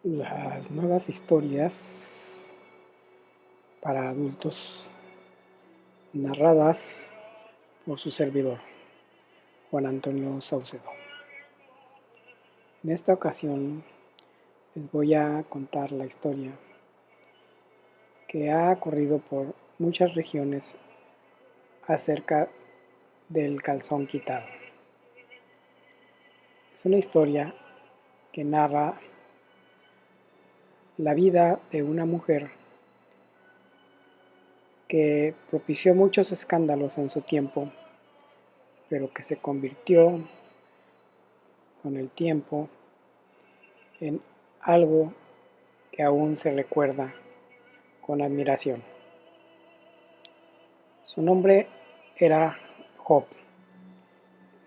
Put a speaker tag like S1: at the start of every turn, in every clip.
S1: Las nuevas historias para adultos narradas por su servidor, Juan Antonio Saucedo. En esta ocasión les voy a contar la historia que ha corrido por muchas regiones acerca del calzón quitado. Es una historia que narra la vida de una mujer que propició muchos escándalos en su tiempo, pero que se convirtió con el tiempo en algo que aún se recuerda con admiración. Su nombre era Job,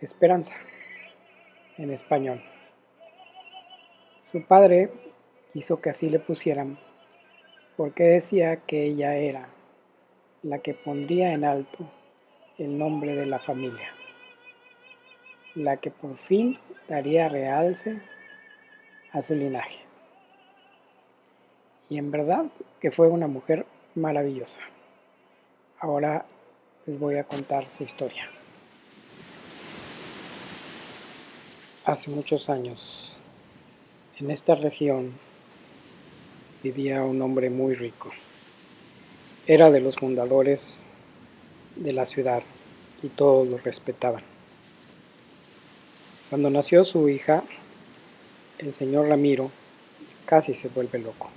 S1: esperanza en español. Su padre quiso que así le pusieran porque decía que ella era la que pondría en alto el nombre de la familia, la que por fin daría realce a su linaje. Y en verdad que fue una mujer maravillosa. Ahora les voy a contar su historia. Hace muchos años, en esta región vivía un hombre muy rico. Era de los fundadores de la ciudad y todos lo respetaban. Cuando nació su hija, el señor Ramiro casi se vuelve loco.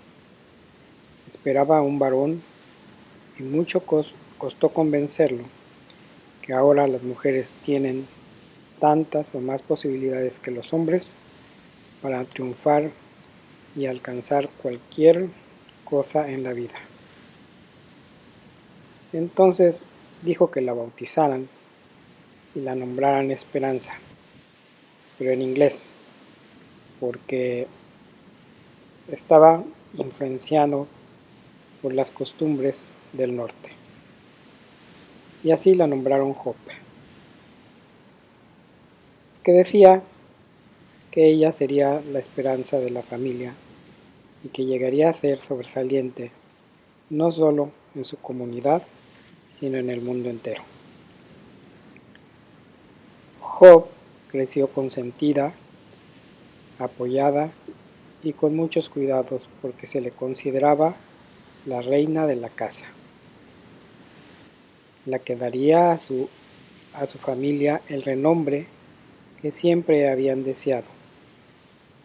S1: Esperaba un varón y mucho costó convencerlo que ahora las mujeres tienen tantas o más posibilidades que los hombres para triunfar y alcanzar cualquier cosa en la vida. Entonces dijo que la bautizaran y la nombraran Esperanza, pero en inglés, porque estaba influenciado por las costumbres del norte. Y así la nombraron Job, que decía que ella sería la esperanza de la familia y que llegaría a ser sobresaliente no solo en su comunidad, sino en el mundo entero. Job creció consentida, apoyada y con muchos cuidados porque se le consideraba la reina de la casa, la que daría a su familia el renombre que siempre habían deseado.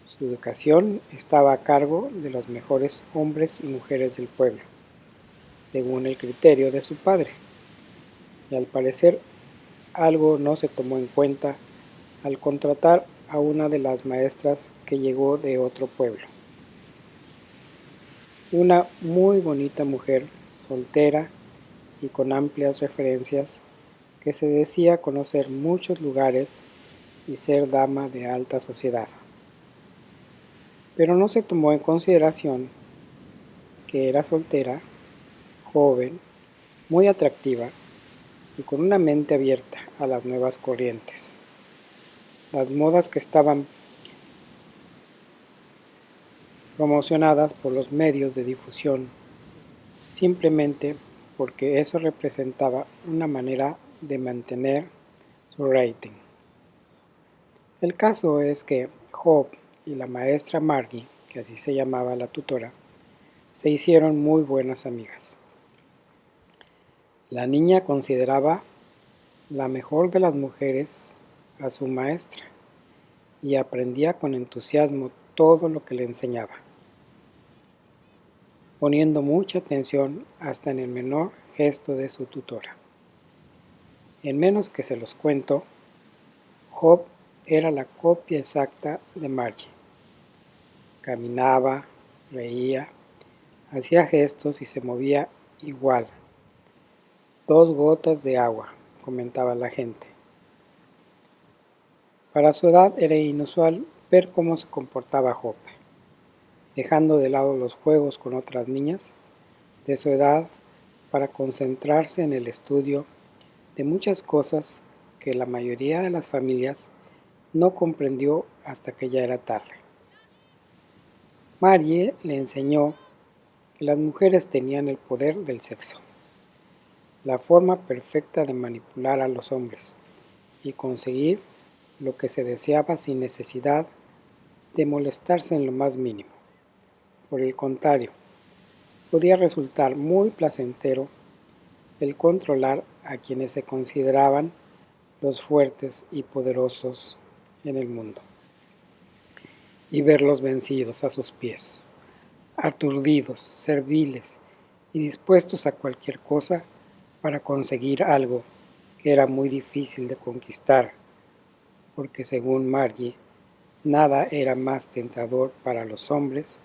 S1: Su educación estaba a cargo de los mejores hombres y mujeres del pueblo, según el criterio de su padre, y al parecer algo no se tomó en cuenta al contratar a una de las maestras que llegó de otro pueblo. Una muy bonita mujer, soltera y con amplias referencias, que se decía conocer muchos lugares y ser dama de alta sociedad. Pero no se tomó en consideración que era soltera, joven, muy atractiva y con una mente abierta a las nuevas corrientes. Las modas que estaban promocionadas por los medios de difusión, simplemente porque eso representaba una manera de mantener su rating. El caso es que Job y la maestra Margie, que así se llamaba la tutora, se hicieron muy buenas amigas. La niña consideraba la mejor de las mujeres a su maestra y aprendía con entusiasmo todo lo que le enseñaba, poniendo mucha atención hasta en el menor gesto de su tutora. En menos que se los cuento, Job era la copia exacta de Margie. Caminaba, reía, hacía gestos y se movía igual. 2 gotas de agua, comentaba la gente. Para su edad era inusual ver cómo se comportaba Job, dejando de lado los juegos con otras niñas de su edad para concentrarse en el estudio de muchas cosas que la mayoría de las familias no comprendió hasta que ya era tarde. Marie le enseñó que las mujeres tenían el poder del sexo, la forma perfecta de manipular a los hombres y conseguir lo que se deseaba sin necesidad de molestarse en lo más mínimo. Por el contrario, podía resultar muy placentero el controlar a quienes se consideraban los fuertes y poderosos en el mundo y verlos vencidos a sus pies, aturdidos, serviles y dispuestos a cualquier cosa para conseguir algo que era muy difícil de conquistar, porque según Margie, nada era más tentador para los hombres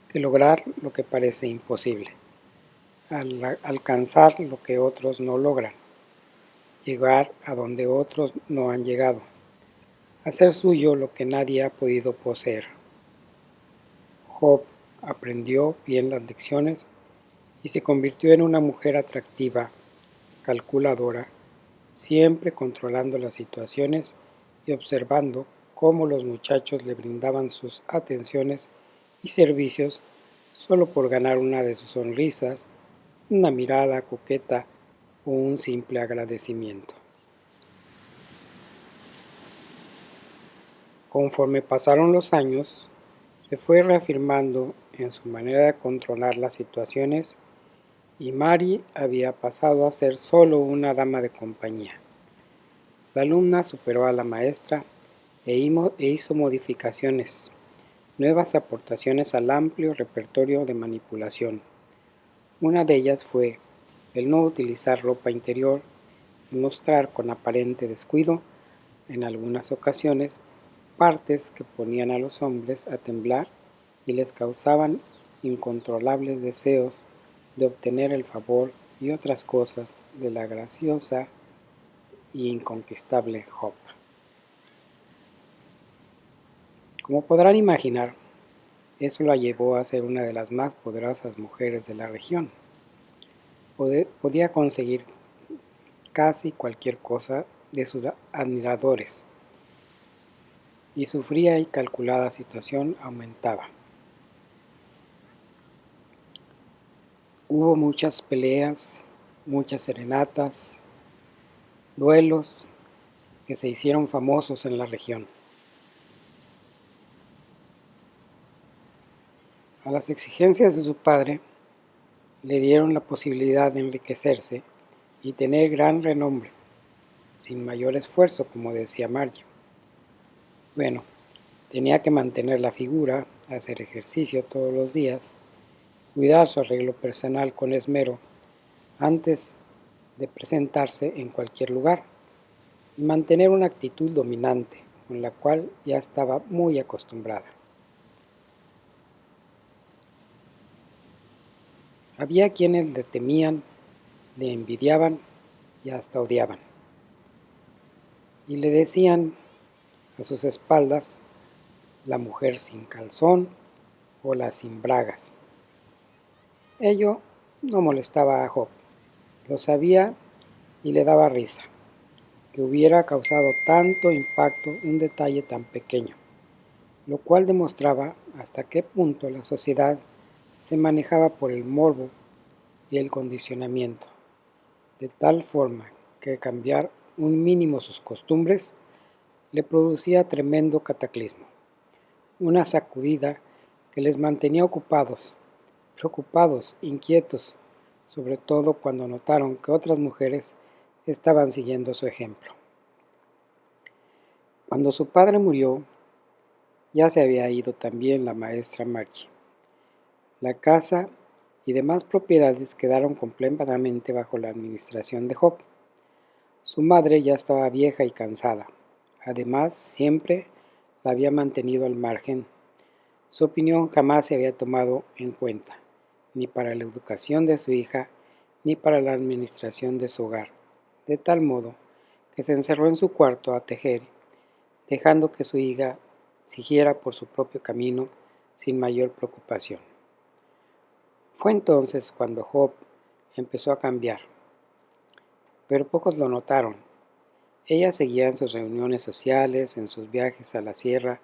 S1: que lograr lo que parece imposible, alcanzar lo que otros no logran, llegar a donde otros no han llegado, hacer suyo lo que nadie ha podido poseer. Job aprendió bien las lecciones y se convirtió en una mujer atractiva, calculadora, siempre controlando las situaciones y observando cómo los muchachos le brindaban sus atenciones y servicios solo por ganar una de sus sonrisas, una mirada coqueta o un simple agradecimiento. Conforme pasaron los años, se fue reafirmando en su manera de controlar las situaciones y Mary había pasado a ser solo una dama de compañía. La alumna superó a la maestra e hizo modificaciones, nuevas aportaciones al amplio repertorio de manipulación. Una de ellas fue el no utilizar ropa interior y mostrar con aparente descuido, en algunas ocasiones, partes que ponían a los hombres a temblar y les causaban incontrolables deseos de obtener el favor y otras cosas de la graciosa y inconquistable Job. Como podrán imaginar, eso la llevó a ser una de las más poderosas mujeres de la región. Podía conseguir casi cualquier cosa de sus admiradores y su fría y calculada situación aumentaba. Hubo muchas peleas, muchas serenatas, duelos que se hicieron famosos en la región. A las exigencias de su padre le dieron la posibilidad de enriquecerse y tener gran renombre, sin mayor esfuerzo, como decía Margie. Bueno, tenía que mantener la figura, hacer ejercicio todos los días, cuidar su arreglo personal con esmero antes de presentarse en cualquier lugar y mantener una actitud dominante con la cual ya estaba muy acostumbrada. Había quienes le temían, le envidiaban y hasta odiaban. Y le decían a sus espaldas la mujer sin calzón o la sin bragas. Ello no molestaba a Job, lo sabía y le daba risa, que hubiera causado tanto impacto un detalle tan pequeño, lo cual demostraba hasta qué punto la sociedad se manejaba por el morbo y el condicionamiento, de tal forma que cambiar un mínimo sus costumbres le producía tremendo cataclismo, una sacudida que les mantenía ocupados, preocupados, inquietos, sobre todo cuando notaron que otras mujeres estaban siguiendo su ejemplo. Cuando su padre murió, ya se había ido también la maestra Margie. La casa y demás propiedades quedaron completamente bajo la administración de Job. Su madre ya estaba vieja y cansada. Además, siempre la había mantenido al margen. Su opinión jamás se había tomado en cuenta, ni para la educación de su hija, ni para la administración de su hogar, de tal modo que se encerró en su cuarto a tejer, dejando que su hija siguiera por su propio camino sin mayor preocupación. Fue entonces cuando Job empezó a cambiar, pero pocos lo notaron. Ella seguía en sus reuniones sociales, en sus viajes a la sierra,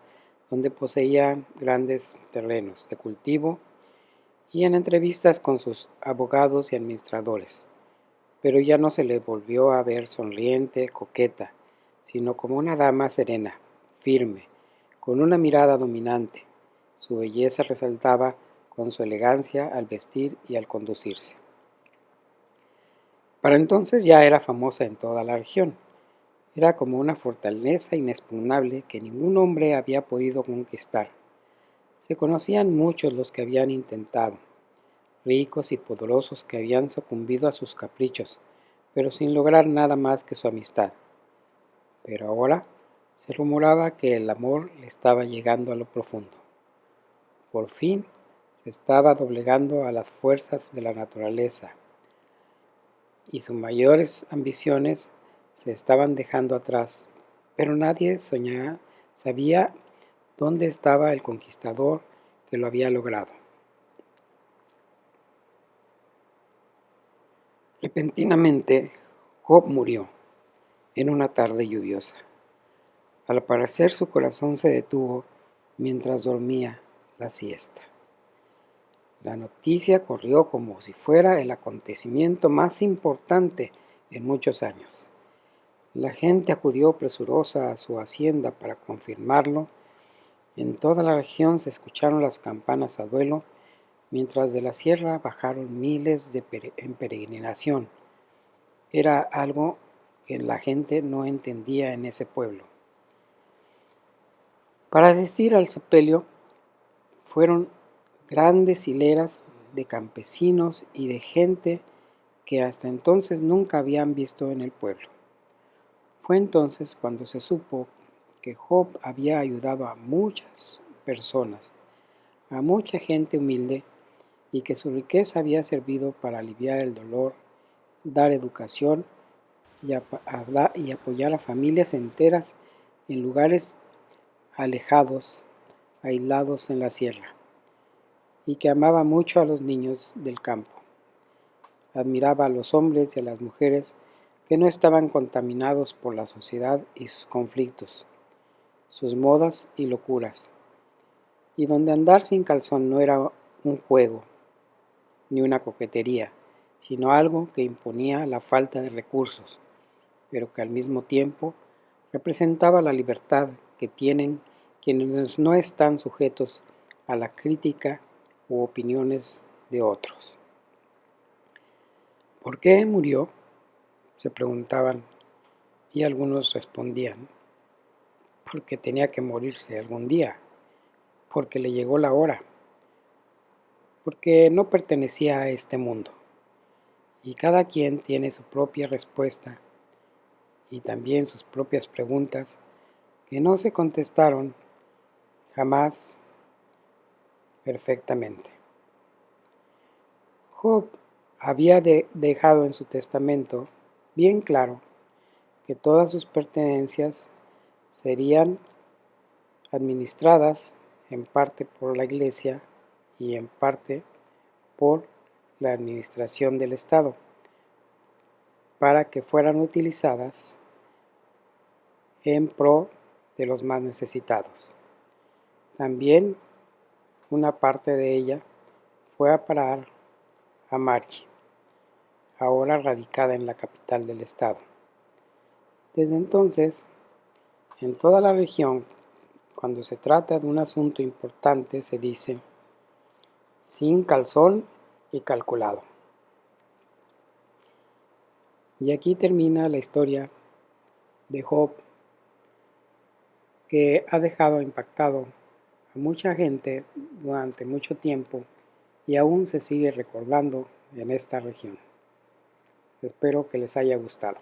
S1: donde poseía grandes terrenos de cultivo, y en entrevistas con sus abogados y administradores, pero ya no se le volvió a ver sonriente, coqueta, sino como una dama serena, firme, con una mirada dominante. Su belleza resaltaba con su elegancia al vestir y al conducirse. Para entonces ya era famosa en toda la región. Era como una fortaleza inexpugnable que ningún hombre había podido conquistar. Se conocían muchos los que habían intentado, ricos y poderosos que habían sucumbido a sus caprichos, pero sin lograr nada más que su amistad. Pero ahora se rumoraba que el amor le estaba llegando a lo profundo. Por fin se estaba doblegando a las fuerzas de la naturaleza, y sus mayores ambiciones se estaban dejando atrás, pero nadie sabía dónde estaba el conquistador que lo había logrado. Repentinamente, Job murió en una tarde lluviosa. Al parecer su corazón se detuvo mientras dormía la siesta. La noticia corrió como si fuera el acontecimiento más importante en muchos años. La gente acudió presurosa a su hacienda para confirmarlo. En toda la región se escucharon las campanas a duelo, mientras de la sierra bajaron miles en peregrinación. Era algo que la gente no entendía en ese pueblo. Para asistir al sepelio fueron grandes hileras de campesinos y de gente que hasta entonces nunca habían visto en el pueblo. Fue entonces cuando se supo que Job había ayudado a muchas personas, a mucha gente humilde, y que su riqueza había servido para aliviar el dolor, dar educación y apoyar a familias enteras en lugares alejados, aislados en la sierra, y que amaba mucho a los niños del campo. Admiraba a los hombres y a las mujeres que no estaban contaminados por la sociedad y sus conflictos, sus modas y locuras, y donde andar sin calzón no era un juego ni una coquetería, sino algo que imponía la falta de recursos, pero que al mismo tiempo representaba la libertad que tienen quienes no están sujetos a la crítica u opiniones de otros. ¿Por qué murió?, se preguntaban, y algunos respondían: porque tenía que morirse algún día, porque le llegó la hora, porque no pertenecía a este mundo. Y cada quien tiene su propia respuesta y también sus propias preguntas que no se contestaron jamás perfectamente. Job había dejado en su testamento bien claro que todas sus pertenencias serían administradas en parte por la Iglesia y en parte por la administración del Estado, para que fueran utilizadas en pro de los más necesitados. También una parte de ella fue a parar a Marchi, ahora radicada en la capital del estado. Desde entonces, en toda la región, cuando se trata de un asunto importante, se dice: sin calzón y calculado. Y aquí termina la historia de Job, que ha dejado impactado a mucha gente durante mucho tiempo y aún se sigue recordando en esta región. Espero que les haya gustado.